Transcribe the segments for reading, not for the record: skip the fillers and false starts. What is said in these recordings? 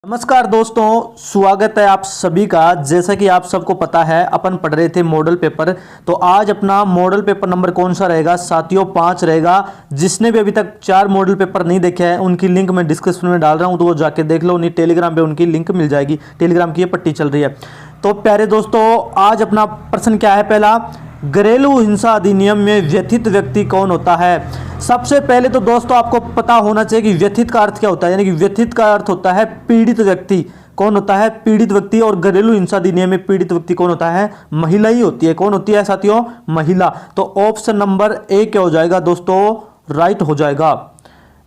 नमस्कार दोस्तों, स्वागत है आप सभी का। जैसा कि आप सबको पता है अपन पढ़ रहे थे मॉडल पेपर। तो आज अपना मॉडल पेपर नंबर कौन सा रहेगा साथियों? 5 रहेगा। जिसने भी अभी तक 4 मॉडल पेपर नहीं देखे हैं उनकी लिंक मैं डिस्क्रिप्शन में डाल रहा हूं, तो वो जाके देख लो। नहीं टेलीग्राम पे उनकी लिंक मिल जाएगी, टेलीग्राम की ये पट्टी चल रही है। तो प्यारे दोस्तों, आज अपना प्रश्न क्या है? पहला, घरेलू हिंसा अधिनियम में व्यथित व्यक्ति कौन होता है? सबसे पहले तो दोस्तों आपको पता होना चाहिए कि व्यथित का अर्थ क्या होता है। यानी कि व्यथित का अर्थ होता है पीड़ित व्यक्ति। कौन होता है? पीड़ित व्यक्ति। और घरेलू हिंसा अधिनियम में पीड़ित व्यक्ति कौन होता है? महिला ही होती है। कौन होती है साथियों? महिला। तो ऑप्शन नंबर ए क्या हो जाएगा दोस्तों? राइट हो जाएगा।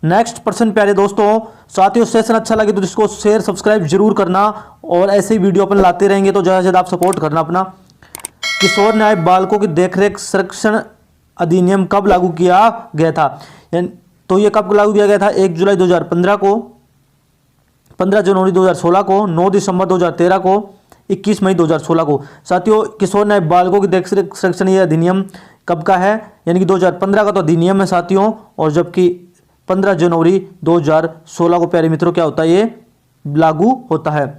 नेक्स्ट प्रश्न प्यारे दोस्तों, साथियों सेशन अच्छा लगे तो इसको शेयर सब्सक्राइब जरूर करना, और ऐसे ही वीडियो अपन लाते रहेंगे तो ज़्यादा से ज़्यादा आप सपोर्ट करना अपना। किशोर न्याय बालकों की देखरेख संरक्षण अधिनियम कब लागू किया गया था? तो ये कब लागू किया गया था? 1 जुलाई 2015 को, 15 जनवरी 2016 को, 9 दिसंबर 2013 को, 21 मई 2016 को। साथियों किशोर न्याय बालकों की देखरेख संरक्षण ये अधिनियम कब का है? यानी कि 2015 का तो अधिनियम है साथियों, और जबकि 15 जनवरी 2016 को प्यारे मित्रों क्या होता है? ये लागू होता है।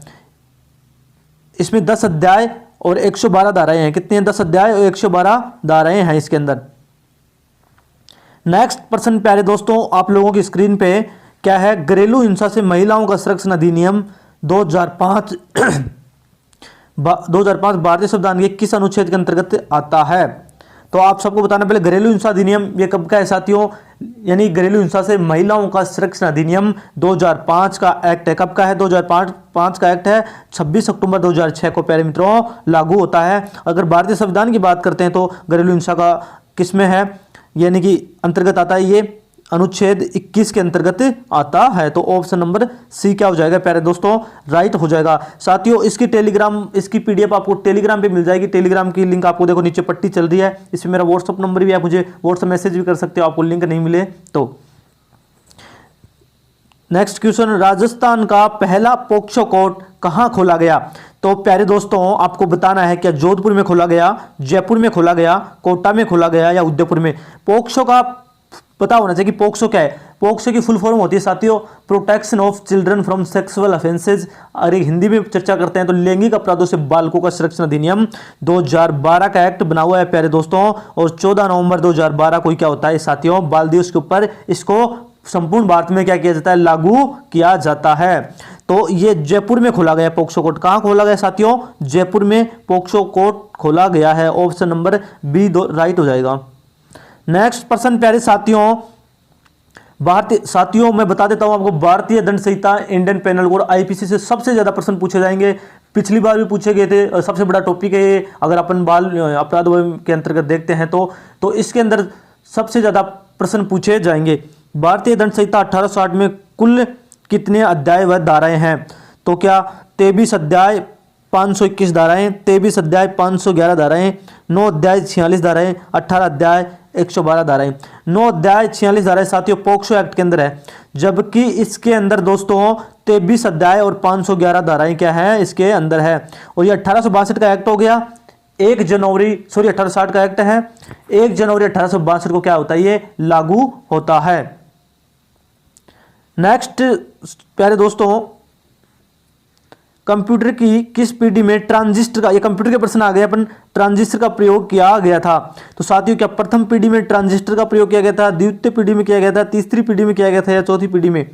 इसमें 10 अध्याय और 112 धाराएं हैं। कितनी हैं? 10 अध्याय और 112 धाराएं हैं इसके अंदर। नेक्स्ट प्रश्न प्यारे दोस्तों आप लोगों की स्क्रीन पे क्या है? घरेलू हिंसा से महिलाओं का संरक्षण अधिनियम 2005 2005 भारतीय संविधान के किस अनुच्छेद के अंतर्गत आता है? तो आप सबको बताना पहले, घरेलू हिंसा अधिनियम ये कब का है साथियों? यानी घरेलू हिंसा से महिलाओं का संरक्षण अधिनियम 2005 का एक्ट है। कब का है? 2005 का एक्ट है। 26 अक्टूबर 2006 को प्यारे मित्रों लागू होता है। अगर भारतीय संविधान की बात करते हैं तो घरेलू हिंसा का किस में है, यानी कि अंतर्गत आता है? ये अनुच्छेद 21 के अंतर्गत आता है। तो ऑप्शन नंबर सी क्या हो जाएगा प्यारे दोस्तों? राइट हो जाएगा। साथियों इसकी पीडीएफ आपको टेलीग्राम पे मिल जाएगी। टेलीग्राम की लिंक आपको देखो नीचे पट्टी चल रही है। इसमें मेरा व्हाट्सअप नंबर भी है, आप मुझे व्हाट्सअप मैसेज भी कर सकते हो आपको लिंक नहीं मिले तो। नेक्स्ट क्वेश्चन, राजस्थान का पहला पोक्सो कोर्ट कहां खोला गया? तो प्यारे दोस्तों आपको बताना है क्या जोधपुर में खोला गया, जयपुर में खोला गया, कोटा में खोला गया या उदयपुर में? पोक्सो का पता होना चाहिए कि पोक्सो क्या है। पोक्सो की फुल फॉर्म होती है साथियों protection of children from sexual offences. और एक हिंदी में चर्चा करते हैं तो लैंगिक अपराधों से बालकों का संरक्षण अधिनियम 2012 का एक्ट बना हुआ है प्यारे दोस्तों। और 14 नवंबर 2012 को क्या होता है साथियों? बाल दिवस के ऊपर इसको संपूर्ण भारत में क्या किया जाता है? लागू किया जाता है। तो ये जयपुर में खोला गया पोक्सो कोर्ट। कहां खोला गया साथियों? जयपुर में पोक्सो कोर्ट खोला गया है। ऑप्शन नंबर बी राइट हो जाएगा। नेक्स्ट प्रश्न प्यारे साथियों मैं बता देता हूं आपको, भारतीय दंड संहिता, इंडियन पेनल कोड, आईपीसी से सबसे ज्यादा प्रश्न पूछे जाएंगे। पिछली बार भी पूछे गए थे। सबसे बड़ा टॉपिक है ये। अगर अपन बाल अपराध के अंतर्गत देखते हैं तो इसके अंदर सबसे ज्यादा प्रश्न पूछे जाएंगे। भारतीय दंड संहिता 1860 में कुल कितने अध्याय व धाराएं हैं? तो क्या 23 अध्याय 521 धाराएं, 23 अध्याय 511 धाराएं, 9 अध्याय 46 धाराएं, 18 अध्याय 112 धाराएं। 9 अध्याय 46 धाराएं साथियों पोक्सो एक्ट के अंदर है, जबकि इसके अंदर दोस्तों 23 अध्याय और 511 धाराएं क्या है? इसके अंदर है। और ये 1862 का एक्ट हो गया। 1860 का एक्ट है। 1 जनवरी 1862 को क्या होता है? ये लागू होता है। नेक्स्ट प्यारे दोस्तों, कंप्यूटर की किस पीढ़ी में ट्रांजिस्टर का, ये कंप्यूटर के प्रश्न आ गए, अपन ट्रांजिस्टर का प्रयोग किया गया था? तो साथियों क्या प्रथम पीढ़ी में ट्रांजिस्टर का प्रयोग किया गया था, द्वितीय पीढ़ी में किया गया था, तीसरी पीढ़ी में किया गया था या चौथी पीढ़ी में?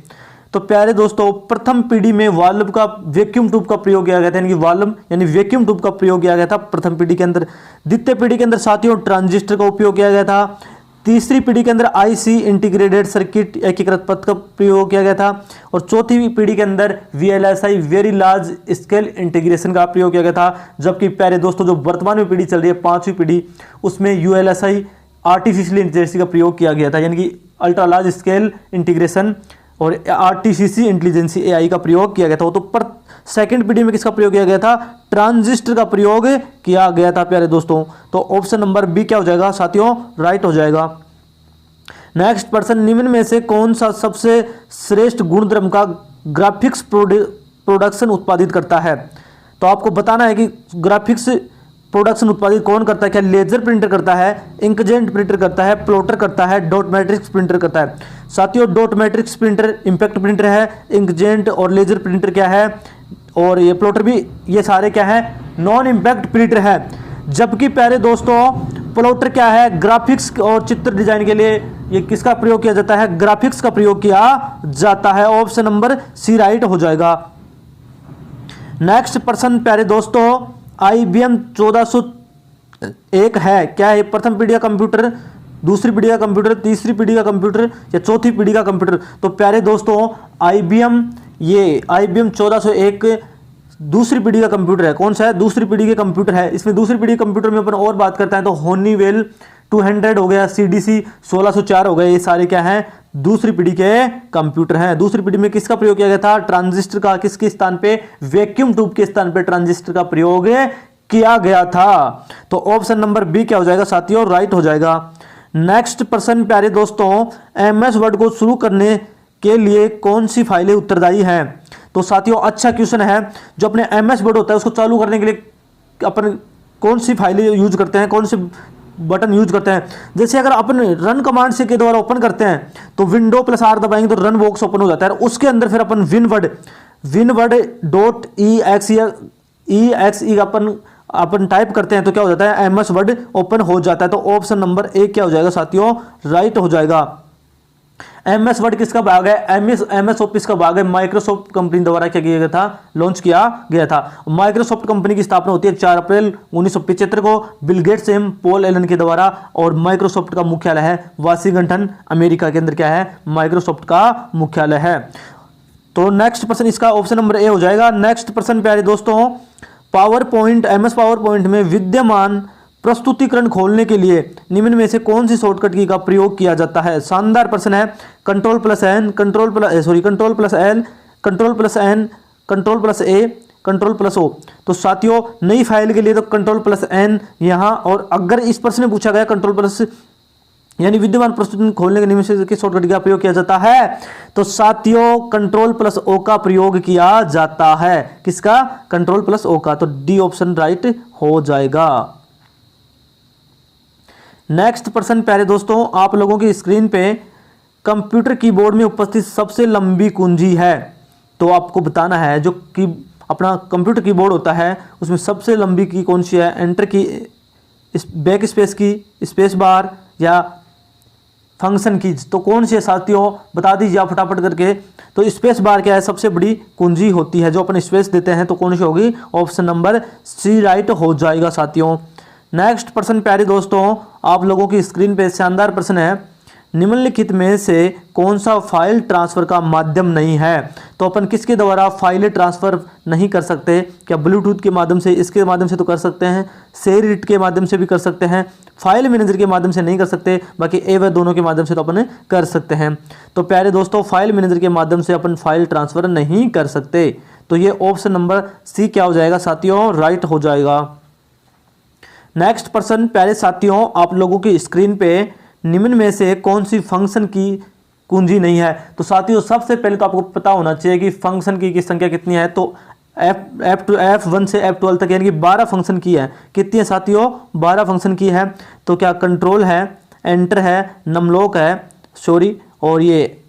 तो प्यारे दोस्तों प्रथम पीढ़ी में वाल्व का, वैक्यूम ट्यूब का प्रयोग किया गया था। यानी कि वाल्व यानी वैक्यूम ट्यूब का प्रयोग किया गया था प्रथम पीढ़ी के अंदर। द्वितीय पीढ़ी के अंदर साथियों ट्रांजिस्टर का उपयोग किया गया था। तीसरी पीढ़ी के अंदर आईसी इंटीग्रेटेड सर्किट एकीकृत पथ का प्रयोग किया गया था। और चौथी पीढ़ी के अंदर VLSI very large scale integration का प्रयोग किया गया था। जबकि प्यारे दोस्तों जो वर्तमान में पीढ़ी चल रही है 5वीं पीढ़ी, उसमें यूएलएसआई आर्टिफिशियल इंटेलिजेंस का प्रयोग किया गया था। यानी कि अल्ट्रा लार्ज स्केल इंटीग्रेशन और आर्टिफिशियल इंटेलिजेंस एआई का प्रयोग किया गया था। तो सेकंड पीढ़ी में किसका प्रयोग किया गया था? ट्रांजिस्टर का प्रयोग किया गया था प्यारे दोस्तों। तो ऑप्शन नंबर बी क्या हो जाएगा साथियों? राइट हो जाएगा। नेक्स्ट प्रश्न, निम्न में से कौन सा सबसे श्रेष्ठ गुणधर्म का ग्राफिक्स प्रोडक्शन उत्पादित करता है? तो आपको बताना है कि ग्राफिक्स प्रोडक्शन उत्पादित कौन करता है? क्या लेजर प्रिंटर करता है, इंकजेट प्रिंटर करता है, प्लॉटर करता है, डॉट मैट्रिक्स प्रिंटर करता है? साथियों dot matrix printer impact printer है, इंकजेट और लेजर प्रिंटर क्या है, और ये प्लॉटर भी, ये सारे क्या है? नॉन इम्पैक्ट प्रिंटर है। जबकि प्यारे दोस्तों प्लॉटर क्या है? ग्राफिक्स और चित्र डिजाइन के लिए ये किसका प्रयोग किया जाता है? ग्राफिक्स का प्रयोग किया जाता है। ऑप्शन नंबर सी राइट हो जाएगा। नेक्स्ट प्रश्न प्यारे दोस्तों, IBM 1401 है, क्या है? प्रथम पीढ़ी का कंप्यूटर, दूसरी पीढ़ी का कंप्यूटर, तीसरी पीढ़ी का कंप्यूटर या चौथी पीढ़ी का कंप्यूटर? तो प्यारे दोस्तों IBM 1401 दूसरी पीढ़ी का कंप्यूटर है। कौन सा है? दूसरी पीढ़ी के कंप्यूटर है। इसमें दूसरी पीढ़ी के कंप्यूटर में अपन और बात करते हैं तो होनीवेल 200 हो गया, CDC 1604 हो गए, ये सारे क्या हैं? दूसरी पीढ़ी के कंप्यूटर हैं। दूसरी पीढ़ी में किसका प्रयोग किया गया था? ट्रांजिस्टर का। किसके स्थान पे? वैक्यूम ट्यूब के स्थान पे ट्रांजिस्टर का प्रयोग किया गया था। तो ऑप्शन नंबर बी क्या हो जाएगा साथियों? राइट हो जाएगा। नेक्स्ट प्रश्न प्यारे दोस्तों, MS वर्ड को शुरू करने के लिए कौन सी फाइलें उत्तरदायी हैं? तो साथियों अच्छा क्वेश्चन है। जो अपने MS वर्ड होता है उसको चालू करने के लिए अपन कौन सी फाइलें यूज करते हैं, कौन से बटन यूज करते हैं? जैसे अगर अपन रन कमांड से के द्वारा ओपन करते हैं तो विंडो +R दबाएंगे तो रन बॉक्स ओपन हो जाता है। उसके अंदर फिर अपन winword.exe अपन टाइप करते हैं तो क्या हो जाता है? MS वर्ड ओपन हो जाता है। तो ऑप्शन नंबर ए क्या हो जाएगा साथियों? राइट हो जाएगा। MS वर्ड किसका भाग है? MS ऑफिस का भाग है। माइक्रोसॉफ्ट कंपनी द्वारा क्या किया गया था? लॉन्च किया गया था। माइक्रोसॉफ्ट कंपनी की स्थापना होती है 4 अप्रैल 1975 को बिल गेट्स एवं पॉल एलन के द्वारा, और माइक्रोसॉफ्ट का मुख्यालय है वाशिंगटन, अमेरिका के अंदर क्या है? माइक्रोसॉफ्ट का मुख्यालय है। तो नेक्स्ट प्रश्न इसका ऑप्शन नंबर ए हो जाएगा। नेक्स्ट प्रश्न प्यारे दोस्तों, MS पावर पॉइंट में विद्यमान प्रस्तुतिकरण खोलने के लिए निम्न में से कौन सी शॉर्टकट की का प्रयोग किया जाता है? शानदार प्रश्न है। Control plus N, control plus L, control plus N, control plus A, control plus O। तो साथियों नई फाइल के लिए तो कंट्रोल प्लस N यहाँ, और अगर इस प्रश्न में पूछा गया कंट्रोल प्लस यानी विद्यमान प्रस्तुति खोलने के निम्न से किस शॉर्टकट का प्रयोग किया जाता है? तो साथियों कंट्रोल प्लस O का प्रयोग किया जाता है। किसका? कंट्रोल प्लस O का। तो डी ऑप्शन राइट हो जाएगा। नेक्स्ट प्रश्न प्यारे दोस्तों, आप लोगों की स्क्रीन पे कंप्यूटर कीबोर्ड में उपस्थित सबसे लंबी कुंजी है। तो आपको बताना है जो की अपना कंप्यूटर कीबोर्ड होता है उसमें सबसे लंबी की कौन सी है? एंटर की, बैक स्पेस की, स्पेस बार या फंक्शन की? तो कौन सी है साथियों? बता दीजिए आप फटाफट करके। तो स्पेस बार क्या है? सबसे बड़ी कुंजी होती है। जो अपन स्पेस देते हैं तो कौन सी होगी? ऑप्शन नंबर सी राइट हो जाएगा साथियों। नेक्स्ट प्रश्न प्यारे दोस्तों, आप लोगों की स्क्रीन पे शानदार प्रश्न है। निम्नलिखित में से कौन सा फाइल ट्रांसफर का माध्यम नहीं है? तो अपन किसके द्वारा फाइलें ट्रांसफर नहीं कर सकते? क्या ब्लूटूथ के माध्यम से? इसके माध्यम से तो कर सकते हैं, शेयर इट के माध्यम से भी कर सकते हैं, फाइल मैनेजर के माध्यम से नहीं कर सकते, बाकी ए व दोनों के माध्यम से तो अपन कर सकते हैं। तो प्यारे दोस्तों फाइल मैनेजर के माध्यम से अपन फाइल ट्रांसफर नहीं कर सकते। तो ये ऑप्शन नंबर सी क्या हो जाएगा साथियों? राइट हो जाएगा। नेक्स्ट प्रश्न प्यारे साथियों, आप लोगों की स्क्रीन पे निम्न में से कौन सी फंक्शन की कुंजी नहीं है? तो साथियों सबसे पहले तो आपको पता होना चाहिए कि फंक्शन की संख्या कितनी है। तो F1 से F12 तक यानी कि 12 फंक्शन की है। कितनी है साथियों? 12 फंक्शन की है। तो क्या कंट्रोल है, एंटर है, नमलॉक है, और ये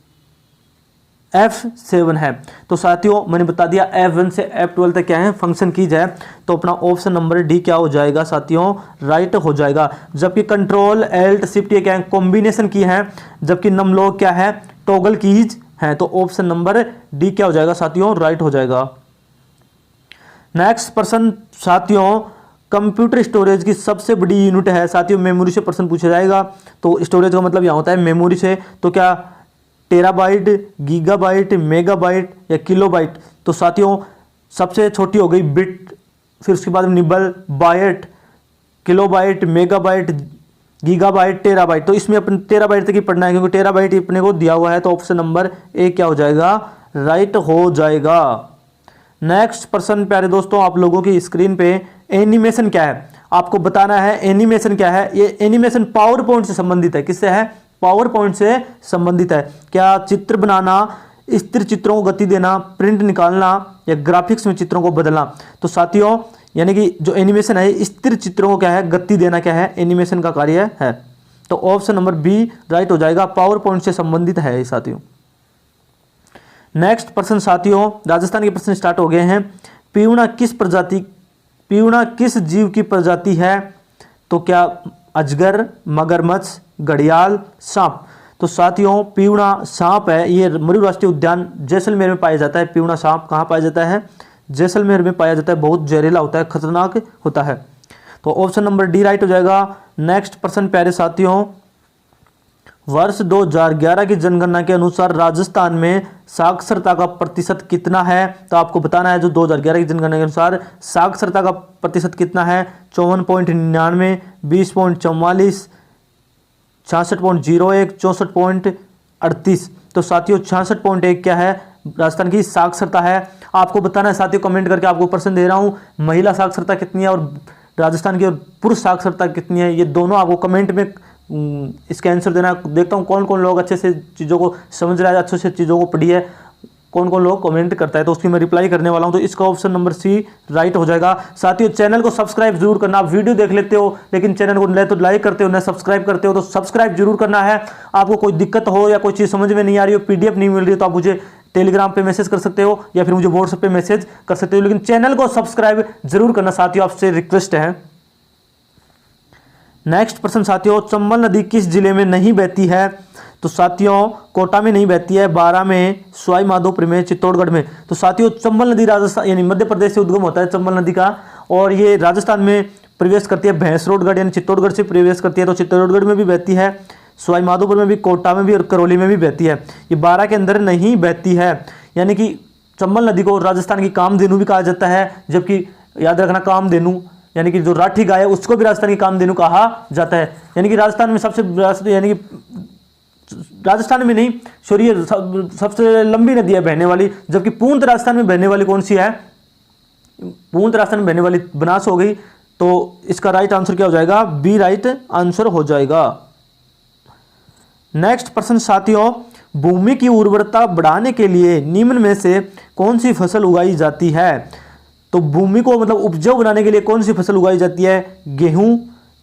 F7 है। तो साथियों मैंने बता दिया F1 से F12 तक क्या है फंक्शन कीज है। तो अपना ऑप्शन नंबर डी क्या हो जाएगा साथियों? राइट हो जाएगा। जबकि कंट्रोल एल्ट शिफ्ट ये क्या है? कॉम्बिनेशन की है। जबकि नमलॉक क्या है? टॉगल कीज है। तो ऑप्शन नंबर डी क्या हो जाएगा साथियों? राइट हो जाएगा। नेक्स्ट प्रश्न साथियों, कंप्यूटर स्टोरेज की सबसे बड़ी यूनिट है साथियों। मेमोरी से प्रश्न पूछा जाएगा। तो स्टोरेज का मतलब यहाँ होता है मेमोरी से। तो क्या टेराबाइट, गीगाबाइट, मेगाबाइट या किलोबाइट? तो साथियों सबसे छोटी हो गई बिट, फिर उसके बाद nibble, byte, kilobyte, megabyte, gigabyte, terabyte. तो इसमें अपन टेराबाइट तक ही पढ़ना है क्योंकि टेराबाइट अपने को दिया हुआ है। तो ऑप्शन नंबर ए क्या हो जाएगा? राइट हो जाएगा। नेक्स्ट प्रश्न प्यारे दोस्तों, आप लोगों की स्क्रीन पे एनिमेशन क्या है? आपको बताना है एनिमेशन क्या है। ये एनिमेशन पावर पॉइंट से संबंधित है। किससे है? पावर पॉइंट से संबंधित है। क्या चित्र बनाना, स्थिर चित्रों को गति देना, प्रिंट निकालना या ग्राफिक्स में चित्रों को बदलना? तो साथियों यानी कि जो एनिमेशन है स्थिर चित्रों को क्या है, गति देना क्या है, एनिमेशन का कार्य है। तो ऑप्शन नंबर बी राइट हो जाएगा, पावर पॉइंट से संबंधित है ये साथियों। नेक्स्ट प्रश्न साथियों, राजस्थान के प्रश्न स्टार्ट हो गए हैं। पीऊणा किस जीव की प्रजाति है? तो क्या अजगर, मगरमच्छ, घड़ियाल, सांप? तो साथियों पीऊणा सांप है। ये मरु राष्ट्रीय उद्यान जैसलमेर में पाया जाता है। पीऊणा सांप कहाँ पाया जाता है? जैसलमेर में पाया जाता है। बहुत जहरीला होता है, खतरनाक होता है। तो ऑप्शन नंबर डी राइट हो जाएगा। नेक्स्ट प्रश्न प्यारे साथियों, वर्ष 2011 की जनगणना के अनुसार राजस्थान में साक्षरता का प्रतिशत कितना है? तो आपको बताना है जो 2011 की जनगणना के अनुसार साक्षरता का प्रतिशत कितना है। 54.99, 20.44, 66.01, 64.38। तो साथियों 66.1 क्या है? राजस्थान की साक्षरता है। आपको बताना है साथियों कमेंट करके, आपको प्रश्न दे रहा हूँ, महिला साक्षरता कितनी है और राजस्थान की और पुरुष साक्षरता कितनी है, ये दोनों आपको कमेंट में इसका आंसर देना। देखता हूँ कौन कौन लोग अच्छे से चीज़ों को समझ रहा है, अच्छे से चीज़ों को पढ़ी है, कौन कौन लोग कमेंट करता है, तो उसकी मैं रिप्लाई करने वाला हूं। तो इसका ऑप्शन नंबर सी राइट हो जाएगा। साथियों चैनल को सब्सक्राइब जरूर करना। आप वीडियो देख लेते हो लेकिन चैनल को न तो लाइक करते हो न सब्सक्राइब करते हो, तो सब्सक्राइब जरूर करना है। आपको कोई दिक्कत हो या कोई चीज़ समझ में नहीं आ रही हो, पीडीएफ नहीं मिल रही हो, तो आप मुझे टेलीग्राम पे मैसेज कर सकते हो या फिर मुझे व्हाट्सएप पे मैसेज कर सकते हो, लेकिन चैनल को सब्सक्राइब जरूर करना साथियों, आपसे रिक्वेस्ट है। नेक्स्ट प्रश्न साथियों, चंबल नदी किस जिले में नहीं बहती है? तो साथियों कोटा में नहीं बहती है, बारां में, सवाई माधोपुर में, चित्तौड़गढ़ में। तो साथियों चंबल नदी राजस्थान यानी मध्य प्रदेश से उद्गम होता है चंबल नदी का, और ये राजस्थान में प्रवेश करती है भैंसरोडगढ़ यानी चित्तौड़गढ़ से प्रवेश करती है। तो चित्तौड़गढ़ में भी बहती है, सवाई माधोपुर में भी, कोटा में भी और करौली में भी बहती है। ये बारां के अंदर नहीं बहती है। यानी कि चंबल नदी को राजस्थान की कामधेनु भी कहा जाता है, जबकि याद रखना कामधेनु यानी कि जो राठी गाय है उसको भी राजस्थान की कामधेनु कहा जाता है। यानी कि राजस्थान में सबसे यानी कि राजस्थान में नहीं सॉरी सबसे लंबी नदी है बहने वाली, जबकि पूर्णत राजस्थान में बहने वाली कौन सी है? पूर्णत राजस्थान में बहने वाली बनास हो गई। तो इसका राइट आंसर क्या हो जाएगा? बी राइट आंसर हो जाएगा। नेक्स्ट प्रश्न साथियों, भूमि की उर्वरता बढ़ाने के लिए निम्न में से कौन सी फसल उगाई जाती है? तो भूमि को मतलब उपजाऊ बनाने के लिए कौन सी फसल उगाई जाती है? गेहूं,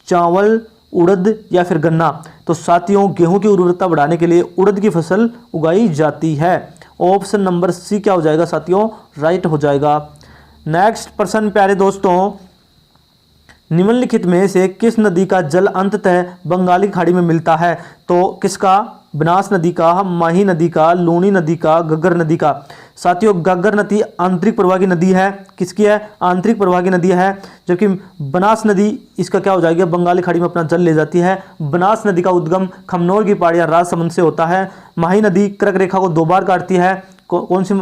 चावल, उड़द या फिर गन्ना? तो साथियों गेहूं की उर्वरता बढ़ाने के लिए उड़द की फसल उगाई जाती है। ऑप्शन नंबर सी क्या हो जाएगा साथियों? राइट हो जाएगा। नेक्स्ट प्रश्न प्यारे दोस्तों, निम्नलिखित में से किस नदी का जल अंततः बंगाली खाड़ी में मिलता है? तो किसका? बनास नदी का, माही नदी का, लूनी नदी का, घग्गर नदी का? साथियों घग्गर नदी आंतरिक प्रवाह की नदी है। किसकी है? आंतरिक प्रवाह की नदी है। जबकि बनास नदी इसका क्या हो जाएगा? बंगाली खाड़ी में अपना जल ले जाती है। बनास नदी का उद्गम खमनोर की पहाड़ियां राजसमंद से होता है। माही नदी कर्क रेखा को 2 बार काटती है। कौन सी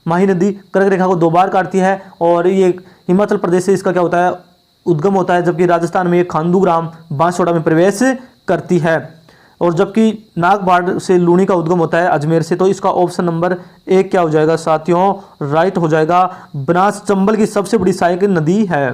माही नदी कर्क रेखा को 2 बार काटती है? और ये हिमाचल प्रदेश से इसका क्या होता है? उद्गम होता है। जबकि राजस्थान में ये खांडूग्राम बांसवाड़ा में प्रवेश करती है। और जबकि नागबाड़ से लूनी का उद्गम होता है अजमेर से। तो इसका ऑप्शन नंबर 1 क्या हो जाएगा साथियों? राइट हो जाएगा। बनास चंबल की सबसे बड़ी सहायक नदी है।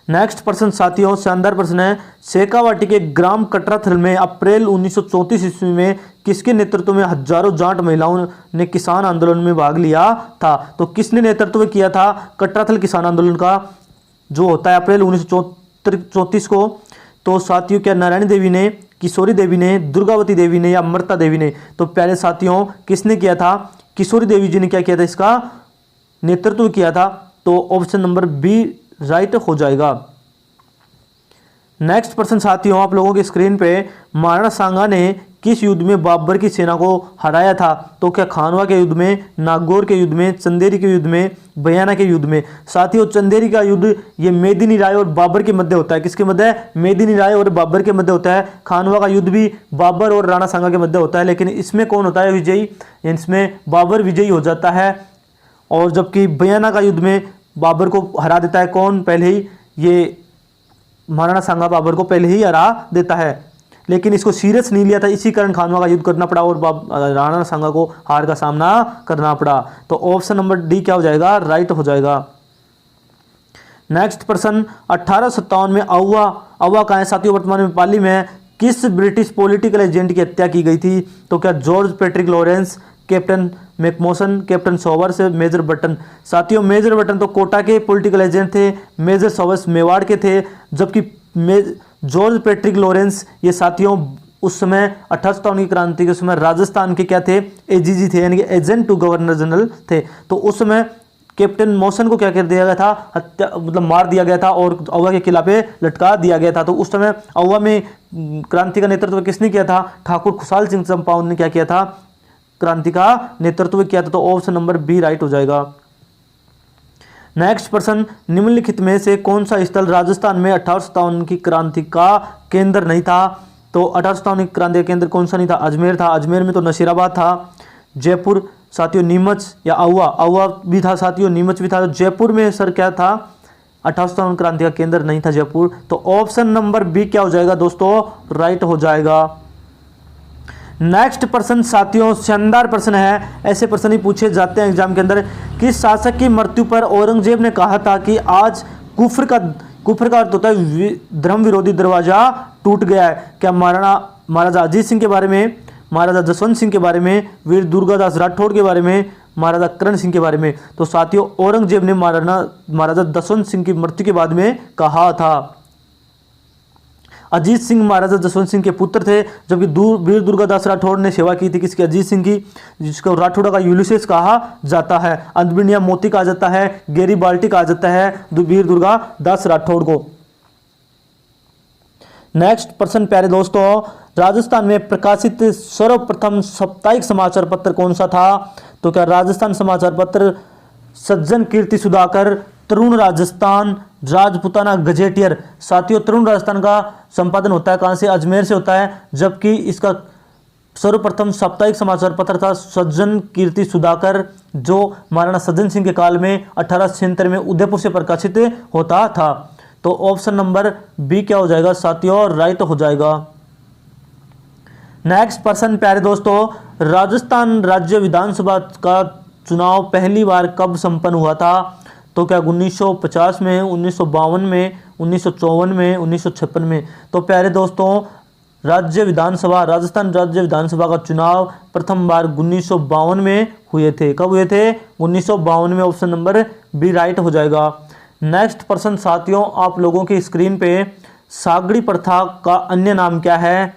नेक्स्ट प्रश्न साथियों शानदार प्रश्न है। शेखावाटी के ग्राम कटराथल में अप्रैल 1934 ईस्वी में किसके नेतृत्व में हजारों जाट महिलाओं ने किसान आंदोलन में भाग लिया था? तो किसने नेतृत्व किया था कटराथल किसान आंदोलन का, जो होता है अप्रैल 1934 को? तो साथियों क्या नारायणी देवी ने, किशोरी देवी ने, दुर्गावती देवी ने या अमृता देवी ने? तो प्यारे साथियों किसने किया था? किशोरी देवी जी ने क्या किया था? इसका नेतृत्व किया था। तो ऑप्शन नंबर बी राइट हो जाएगा। नेक्स्ट प्रश्न साथियों आप लोगों की स्क्रीन पे, महाराणा सांगा ने किस युद्ध में बाबर की सेना को हराया था? तो क्या खानवा के युद्ध में, नागौर के युद्ध में, चंदेरी के युद्ध में, बयाना के युद्ध में? साथियों चंदेरी का युद्ध ये मेदिनी राय और बाबर के मध्य होता है। किसके मध्य? मेदिनी राय और बाबर के मध्य होता है। खानवा का युद्ध भी बाबर और राणा सांगा के मध्य होता है, लेकिन इसमें कौन होता है विजयी? इसमें बाबर विजयी हो जाता है। और जबकि बयाना का युद्ध में बाबर को हरा देता है कौन? पहले ही ये महाराणा सांगा बाबर को पहले ही हरा देता है, लेकिन इसको सीरियस नहीं लिया था, इसी कारण खानवा का युद्ध करना पड़ा और राणा सांगा को हार का सामना करना पड़ा। तो ऑप्शन नंबर डी क्या हो जाएगा? राइट हो जाएगा। नेक्स्ट प्रश्न 1857 में अवा कहाँ है साथियों? वर्तमान में पाली में। किस ब्रिटिश पॉलिटिकल एजेंट की हत्या की गई थी? तो क्या George Patrick Lawrence, captain McMason, captain Showers, major Burton. साथियों मेजर बटन तो कोटा के पॉलिटिकल एजेंट थे, मेजर सोवर्स मेवाड़ के थे, जबकि जॉर्ज पैट्रिक लॉरेंस ये साथियों उस समय 1857 की क्रांति के समय राजस्थान के क्या थे, एजीजी थे, यानी कि एजेंट टू गवर्नर जनरल थे। तो उस समय कैप्टन मौसन को क्या कर दिया गया था, हत्या मतलब मार दिया गया था और औवा के किला पे लटका दिया गया था। तो उस समय औवा में क्रांति का नेतृत्व किसने किया था, ठाकुर खुशहाल सिंह चंपावत ने क्या किया था, क्रांति का नेतृत्व किया था। तो ऑप्शन नंबर बी राइट हो जाएगा। नेक्स्ट प्रश्न, निम्नलिखित में से कौन सा स्थल राजस्थान में 1857 की क्रांति का केंद्र नहीं था। तो 1857 की क्रांति का केंद्र कौन सा नहीं था, अजमेर था। अजमेर में तो नशीराबाद था। जयपुर साथियों नीमच या औवा भी था साथियों, नीमच भी था। तो जयपुर में सर क्या था, 1857 क्रांति का केंद्र नहीं था जयपुर। तो ऑप्शन नंबर बी क्या हो जाएगा दोस्तों, राइट हो जाएगा। नेक्स्ट प्रश्न साथियों शानदार प्रश्न है, ऐसे प्रश्न ही पूछे जाते हैं एग्जाम के अंदर। किस शासक की मृत्यु पर औरंगजेब ने कहा था कि आज कुफ्र का अर्थ होता है धर्म विरोधी दरवाजा टूट गया है। क्या महाराजा अजीत सिंह के बारे में, महाराजा जसवंत सिंह के बारे में, वीर दुर्गादास राठौड़ के बारे में, महाराजा करण सिंह के बारे में। तो साथियों औरंगजेब ने महाराजा जसवंत सिंह की मृत्यु के बाद में कहा था। अजीत सिंह महाराजा जसवंत सिंह के पुत्र थे, जबकि वीर दुर्गादास राठौड़ ने सेवा की थी किसकी, अजीत सिंह की, जिसको राठौड़ा का यूलिसेस कहा जाता है, अंतबिंडिया मोती कहा जाता है, गेरी बाल्टी कहा जाता है वीर दुर्गादास राठौड़ को। नेक्स्ट प्रश्न प्यारे दोस्तों, राजस्थान में प्रकाशित सर्वप्रथम साप्ताहिक समाचार पत्र कौन सा था। तो क्या राजस्थान समाचार पत्र, सज्जन कीर्ति सुधाकर, तरुण राजस्थान, राजपुताना गजेटियर। साथियों तरुण राजस्थान का संपादन होता है कहाँ से, अजमेर से होता है, जबकि इसका सर्वप्रथम साप्ताहिक समाचार पत्र था सज्जन कीर्ति सुधाकर, जो महाराणा सज्जन सिंह के काल में 1876 में उदयपुर से प्रकाशित होता था। तो ऑप्शन नंबर बी क्या हो जाएगा साथियों, राइट हो जाएगा। नेक्स्ट प्रश्न प्यारे दोस्तों, राजस्थान राज्य विधानसभा का चुनाव पहली बार कब संपन्न हुआ था। तो क्या 1950 में, 1952 में, 1954 में, 1956 में। तो प्यारे दोस्तों राजस्थान राज्य विधानसभा का चुनाव प्रथम बार 1952 में हुए थे। कब हुए थे, 1952 में। ऑप्शन नंबर बी राइट हो जाएगा। नेक्स्ट प्रश्न साथियों, आप लोगों की स्क्रीन पे सागड़ी प्रथा का अन्य नाम क्या है।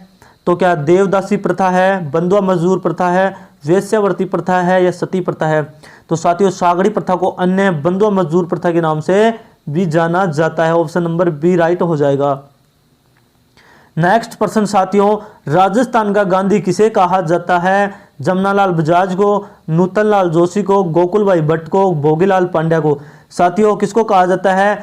तो क्या देवदासी प्रथा है, बंधुआ मजदूर प्रथा है, वेश्यावृत्ति प्रथा है या सती प्रथा है। तो साथियों सागड़ी प्रथा को अन्य बंधुआ मजदूर प्रथा के नाम से भी जाना जाता है। ऑप्शन नंबर बी राइट हो जाएगा। नेक्स्ट प्रश्न साथियों, राजस्थान का गांधी किसे कहा जाता है। जमनालाल बजाज को, नूतनलाल जोशी को, गोकुल भाई भट्ट को, भोगीलाल पांड्या को। साथियों किसको कहा जाता है,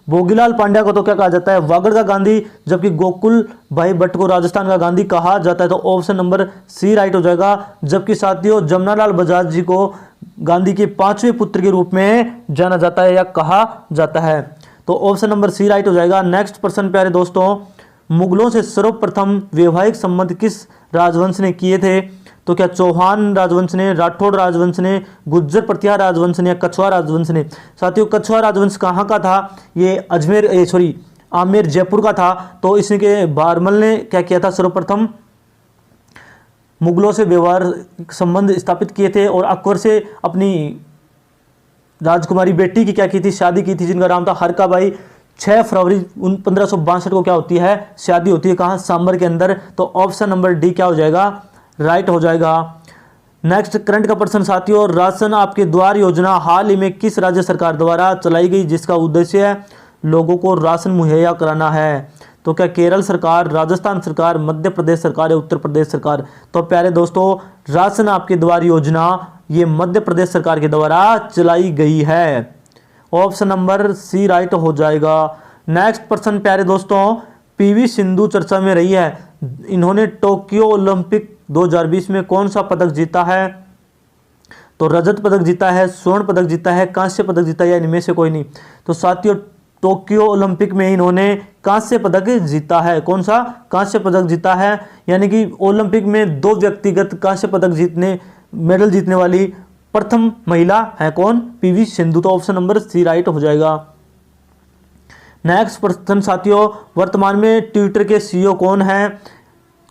भोगीलाल पांड्या को तो क्या कहा जाता है, वागड़ का गांधी, जबकि गोकुल भाई भट्ट को राजस्थान का गांधी कहा जाता है। तो ऑप्शन नंबर सी राइट हो जाएगा। जबकि साथियों जमनालाल बजाज जी को गांधी के 5वें पुत्र के रूप में जाना जाता है या कहा जाता है। तो ऑप्शन नंबर सी राइट हो जाएगा। नेक्स्ट प्रश्न प्यारे दोस्तों, मुगलों से सर्वप्रथम वैवाहिक संबंध किस राजवंश ने किए थे। तो क्या चौहान राजवंश ने, राठौड़ राजवंश ने, गुज्जर प्रतिहार राजवंश ने या कछुआ राजवंश ने। साथियों कछुआ राजवंश कहाँ का था, ये आमेर जयपुर का था। तो इसके बारमल ने क्या किया था, सर्वप्रथम मुगलों से वैवाहिक संबंध स्थापित किए थे और अकबर से अपनी राजकुमारी बेटी की क्या की थी, शादी की थी, जिनका नाम था हरकाबाई। 6 फरवरी 1562 को क्या होती है, शादी होती है कहाँ, सांबर के अंदर। तो ऑप्शन नंबर डी क्या हो जाएगा, राइट हो जाएगा। नेक्स्ट करंट का प्रश्न साथियों, राशन आपके द्वार योजना हाल ही में किस राज्य सरकार द्वारा चलाई गई, जिसका उद्देश्य लोगों को राशन मुहैया कराना है। तो क्या केरल सरकार, राजस्थान सरकार, मध्य प्रदेश सरकार या उत्तर प्रदेश सरकार। तो प्यारे दोस्तों राशन आपके द्वार योजना ये मध्य प्रदेश सरकार के द्वारा चलाई गई है। ऑप्शन नंबर सी राइट हो जाएगा। नेक्स्ट प्रश्न प्यारे दोस्तों, पीवी सिंधु चर्चा में रही है, इन्होंने टोक्यो ओलंपिक 2020 में कौन सा पदक जीता है। तो रजत पदक जीता है, स्वर्ण पदक जीता है, कांस्य पदक जीता है या इनमें से कोई नहीं। तो साथियों टोक्यो ओलंपिक में इन्होंने कांस्य पदक जीता है। कौन सा, कांस्य पदक जीता है, यानी कि ओलंपिक में 2 व्यक्तिगत कांस्य पदक मेडल जीतने वाली प्रथम महिला है कौन, पीवी सिंधु। तो ऑप्शन नंबर सी राइट हो जाएगा। नेक्स्ट प्रश्न साथियों, वर्तमान में ट्विटर के सीईओ कौन है।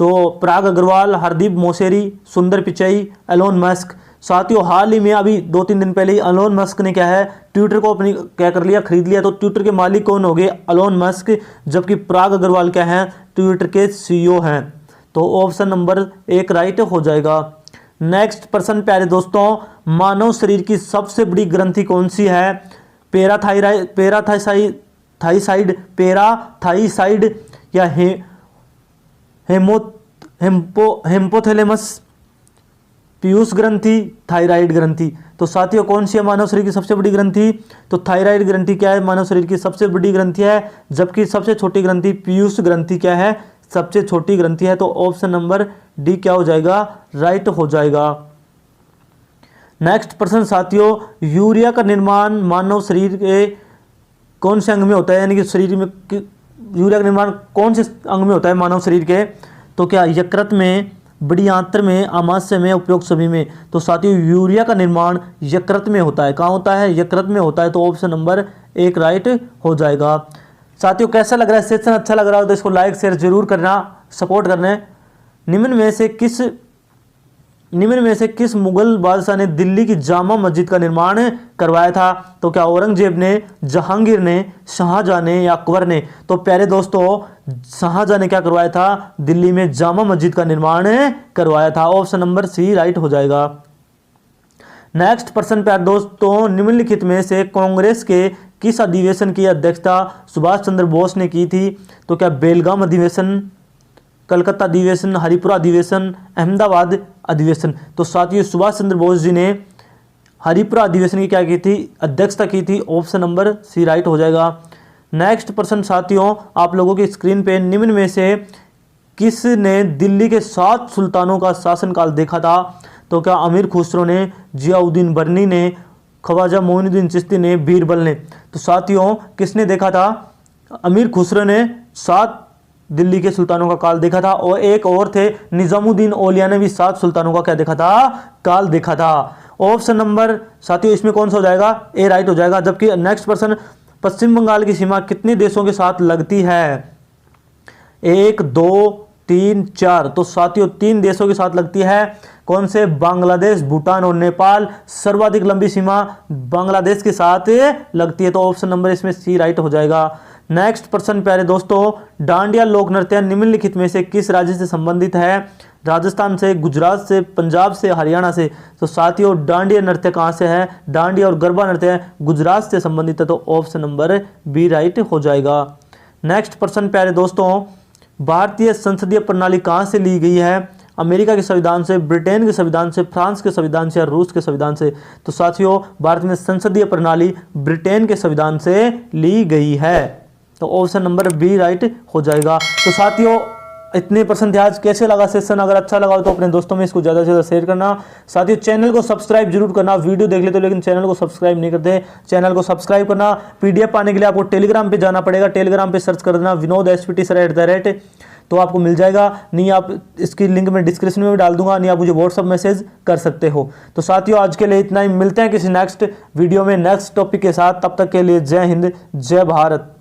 तो पराग अग्रवाल, हरदीप मोसेरी, सुंदर पिचाई, एलोन मस्क। साथियों हाल ही में अभी 2-3 दिन पहले ही एलोन मस्क ने क्या है ट्विटर को अपनी क्या कर लिया, खरीद लिया। तो ट्विटर के मालिक कौन हो गए? एलोन मस्क, जबकि पराग अग्रवाल क्या है? ट्विटर के सीईओ हैं। तो ऑप्शन नंबर 1 राइट हो जाएगा। नेक्स्ट प्रश्न प्यारे दोस्तों, मानव शरीर की सबसे बड़ी ग्रंथि कौन सी है? पैराथाइसाइड या हेम्पोथैलेमस, पीयूष ग्रंथि, थायराइड ग्रंथि। तो साथियों कौन सी है मानव शरीर की सबसे बड़ी ग्रंथि? तो थायराइड ग्रंथि क्या है? मानव शरीर की सबसे बड़ी ग्रंथि है, जबकि सबसे छोटी ग्रंथि पीयूष ग्रंथि क्या है? सबसे छोटी ग्रंथि है। तो ऑप्शन नंबर डी क्या हो जाएगा? राइट हो जाएगा। नेक्स्ट प्रश्न साथियों, यूरिया का निर्माण मानव शरीर के कौन से अंग में होता है? यानी कि शरीर में यूरिया का निर्माण कौन से अंग में होता है मानव शरीर के? तो क्या यकृत में, बड़ी आंत्र में, आमाशय में, उपयुक्त सभी में? तो साथियों यूरिया का निर्माण यकृत में होता है। कहाँ होता है? यकृत में होता है। तो ऑप्शन नंबर 1 राइट हो जाएगा। साथियों कैसा लग रहा है सेशन? अच्छा लग रहा हो तो इसको लाइक शेयर जरूर करना, सपोर्ट करना। निम्न में से किस मुगल बादशाह ने दिल्ली की जामा मस्जिद का निर्माण करवाया था? तो क्या औरंगजेब ने, जहांगीर ने, शाहजहां ने या अकबर ने? तो प्यारे दोस्तों शाहजहां ने क्या करवाया था? दिल्ली में जामा मस्जिद का निर्माण करवाया था। ऑप्शन नंबर सी राइट हो जाएगा। नेक्स्ट प्रश्न प्यारे दोस्तों, निम्नलिखित में से कांग्रेस के किस अधिवेशन की अध्यक्षता सुभाष चंद्र बोस ने की थी? तो क्या बेलगाम अधिवेशन, कलकत्ता अधिवेशन, हरिपुरा अधिवेशन, अहमदाबाद अधिवेशन? तो साथियों सुभाष चंद्र बोस जी ने हरिपुरा अधिवेशन की क्या की थी? अध्यक्षता की थी। ऑप्शन नंबर सी राइट हो जाएगा। नेक्स्ट प्रश्न साथियों, आप लोगों की स्क्रीन पे निम्न में से किसने दिल्ली के 7 सुल्तानों का शासनकाल देखा था? तो क्या अमीर खुसरो ने, जियाउद्दीन बर्नी ने, ख्वाजा मोइनुद्दीन चिश्ती ने, बीरबल ने? तो साथियों किसने देखा था? अमीर खुसरो ने 7 दिल्ली के सुल्तानों का काल देखा था, और एक और थे निजामुद्दीन औलिया ने भी 7 सुल्तानों का क्या देखा था? काल देखा था। ऑप्शन नंबर साथियों इसमें कौन सा हो जाएगा? ए राइट हो जाएगा। जबकि नेक्स्ट प्रश्न, पश्चिम बंगाल की सीमा कितने देशों के साथ लगती है? 1, 2, 3, 4। तो साथियों 3 देशों के साथ लगती है। कौन से? बांग्लादेश, भूटान और नेपाल। सर्वाधिक लंबी सीमा बांग्लादेश के साथ लगती है। तो ऑप्शन नंबर इसमें सी राइट हो जाएगा। नेक्स्ट प्रश्न प्यारे दोस्तों, डांडिया लोक नृत्य निम्नलिखित में से किस राज्य से संबंधित है? राजस्थान से, गुजरात से, पंजाब से, हरियाणा से? तो साथियों डांडिया नृत्य कहाँ से है? डांडिया और गरबा नृत्य गुजरात से संबंधित है। तो ऑप्शन नंबर बी राइट हो जाएगा। नेक्स्ट प्रश्न प्यारे दोस्तों, भारतीय संसदीय प्रणाली कहाँ से ली गई है? अमेरिका के संविधान से, ब्रिटेन के संविधान से, फ्रांस के संविधान से या रूस के संविधान से? तो साथियों भारत में संसदीय प्रणाली ब्रिटेन के संविधान से ली गई है। तो ऑप्शन नंबर बी राइट हो जाएगा। तो साथियों इतने प्रश्न थे आज। कैसे लगा सेशन? अगर अच्छा लगा तो अपने दोस्तों में इसको ज़्यादा से ज़्यादा शेयर करना। साथियों चैनल को सब्सक्राइब जरूर करना। वीडियो देख लेते हो लेकिन चैनल को सब्सक्राइब नहीं करते, चैनल को सब्सक्राइब करना। पीडीएफ पाने के लिए आपको टेलीग्राम पे जाना पड़ेगा। टेलीग्राम पे सर्च कर देना विनोद SPT सर @ तो आपको मिल जाएगा। नहीं आप इसकी लिंक मैं डिस्क्रिप्शन में भी डाल दूंगा, नहीं आप मुझे व्हाट्सअप मैसेज कर सकते हो। तो साथियों आज के लिए इतना ही। मिलते हैं किसी नेक्स्ट वीडियो में नेक्स्ट टॉपिक के साथ। तब तक के लिए जय हिंद, जय भारत।